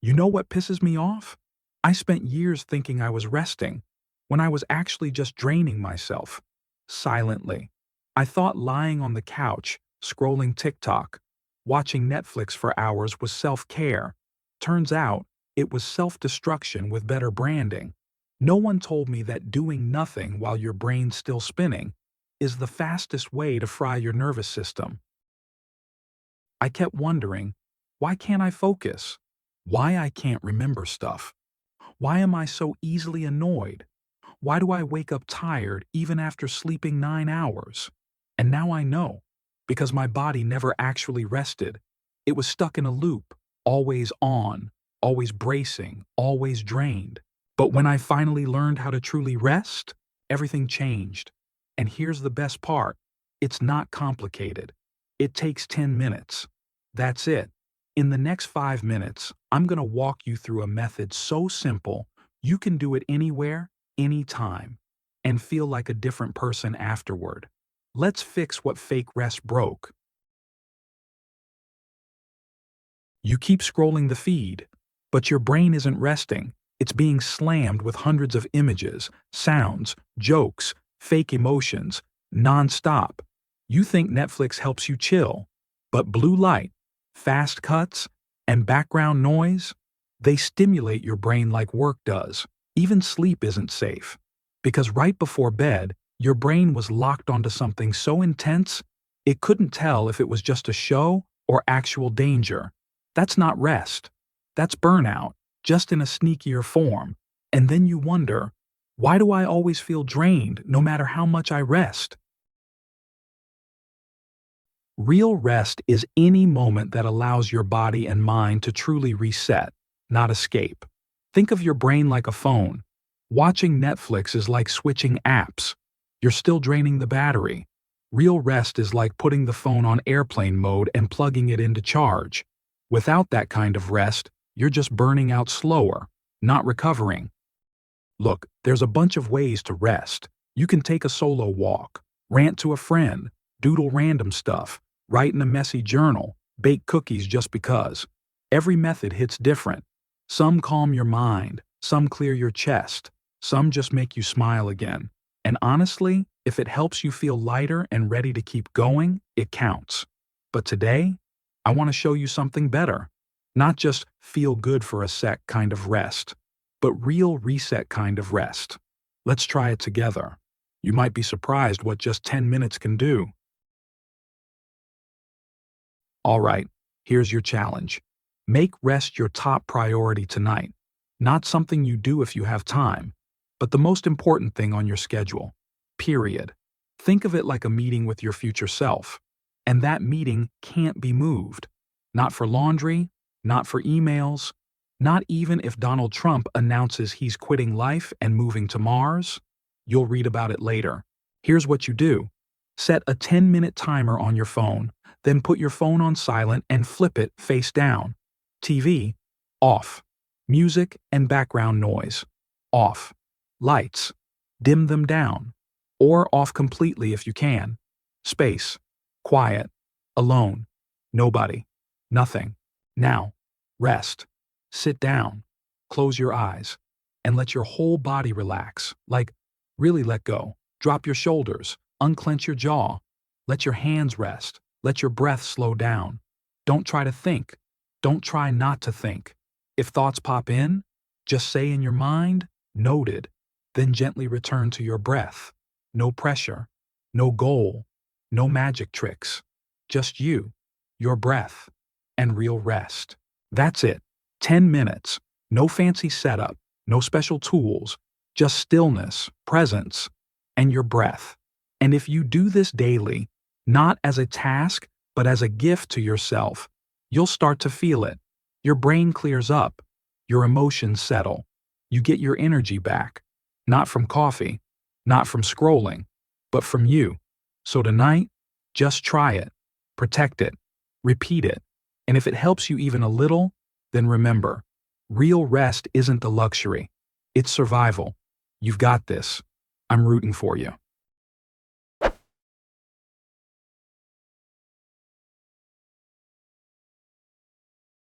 You know what pisses me off? I spent years thinking I was resting, when I was actually just draining myself. Silently. I thought lying on the couch, scrolling TikTok, watching Netflix for hours was self-care. Turns out, it was self-destruction with better branding. No one told me that doing nothing while your brain's still spinning is the fastest way to fry your nervous system. I kept wondering, why can't I focus? Why I can't remember stuff? Why am I so easily annoyed? Why do I wake up tired even after sleeping 9 hours? And now I know, because my body never actually rested. It was stuck in a loop, always on, always bracing, always drained. But when I finally learned how to truly rest, everything changed. And here's the best part. It's not complicated. It takes 10 minutes. That's it. In the next 5 minutes, I'm going to walk you through a method so simple, you can do it anywhere, anytime, and feel like a different person afterward. Let's fix what fake rest broke. You keep scrolling the feed, but your brain isn't resting. It's being slammed with hundreds of images, sounds, jokes, fake emotions, nonstop. You think Netflix helps you chill, but blue light, fast cuts, and background noise, they stimulate your brain like work does. Even sleep isn't safe. Because right before bed, your brain was locked onto something so intense, it couldn't tell if it was just a show or actual danger. That's not rest. That's burnout, just in a sneakier form. And then you wonder, why do I always feel drained no matter how much I rest? Real rest is any moment that allows your body and mind to truly reset, not escape. Think of your brain like a phone. Watching Netflix is like switching apps. You're still draining the battery. Real rest is like putting the phone on airplane mode and plugging it into charge. Without that kind of rest, you're just burning out slower, not recovering. Look, there's a bunch of ways to rest. You can take a solo walk, rant to a friend, doodle random stuff, write in a messy journal, bake cookies just because. Every method hits different. Some calm your mind, some clear your chest, some just make you smile again. And honestly, if it helps you feel lighter and ready to keep going, it counts. But today, I want to show you something better. Not just feel good for a sec kind of rest, but real reset kind of rest. Let's try it together. You might be surprised what just 10 minutes can do. All right, here's your challenge. Make rest your top priority tonight. Not something you do if you have time, but the most important thing on your schedule. Period. Think of it like a meeting with your future self. And that meeting can't be moved. Not for laundry, not for emails, not even if Donald Trump announces he's quitting life and moving to Mars. You'll read about it later. Here's what you do. Set a 10-minute timer on your phone, then put your phone on silent and flip it face down. TV, off. Music and background noise, off. Lights, dim them down. Or off completely if you can. Space, quiet, alone, nobody, nothing. Now, rest. Sit down, close your eyes, and let your whole body relax. Like, really let go. Drop your shoulders, unclench your jaw. Let your hands rest. Let your breath slow down. Don't try to think. Don't try not to think. If thoughts pop in, just say in your mind, noted, then gently return to your breath. No pressure, no goal, no magic tricks. Just you, your breath, and real rest. That's it. 10 minutes. No fancy setup, no special tools, just stillness, presence, and your breath. And if you do this daily, not as a task, but as a gift to yourself, you'll start to feel it. Your brain clears up. Your emotions settle. You get your energy back. Not from coffee, not from scrolling, but from you. So tonight, just try it. Protect it. Repeat it. And if it helps you even a little, then remember, real rest isn't the luxury. It's survival. You've got this. I'm rooting for you.